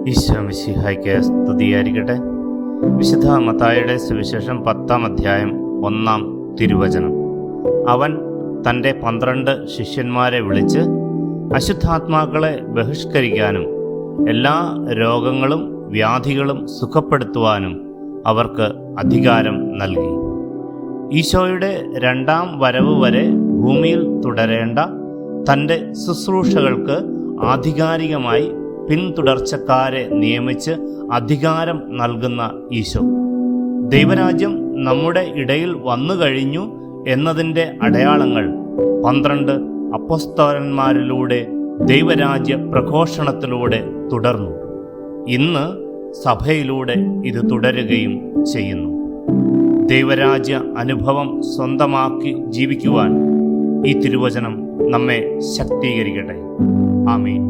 ഈശോ മിശിഹായ്ക്ക് സ്തുതിയായിരിക്കട്ടെ. വിശുദ്ധ മത്തായിയുടെ സുവിശേഷം 10-ാം അധ്യായം 1-ാം തിരുവചനം. അവൻ തൻ്റെ 12 ശിഷ്യന്മാരെ വിളിച്ച് അശുദ്ധാത്മാക്കളെ ബഹിഷ്കരിക്കാനും എല്ലാ രോഗങ്ങളും വ്യാധികളും സുഖപ്പെടുത്തുവാനും അവർക്ക് അധികാരം നൽകി. ഈശോയുടെ 2-ാം വരവ് വരെ ഭൂമിയിൽ തുടരേണ്ട തൻ്റെ ശുശ്രൂഷകൾക്ക് ആധികാരികമായി പിന്തുടർച്ചക്കാരെ നിയമിച്ച് അധികാരം നൽകുന്ന ഈശോ, ദൈവരാജ്യം നമ്മുടെ ഇടയിൽ വന്നു കഴിഞ്ഞു എന്നതിൻ്റെ അടയാളങ്ങൾ 12 അപ്പോസ്തലന്മാരിലൂടെ ദൈവരാജ്യ പ്രഘോഷണത്തിലൂടെ തുടർന്നു. ഇന്ന് സഭയിലൂടെ ഇത് തുടരുകയും ചെയ്യുന്നു. ദൈവരാജ്യ അനുഭവം സ്വന്തമാക്കി ജീവിക്കുവാൻ ഈ തിരുവചനം നമ്മെ ശക്തീകരിക്കട്ടെ. ആമീൻ.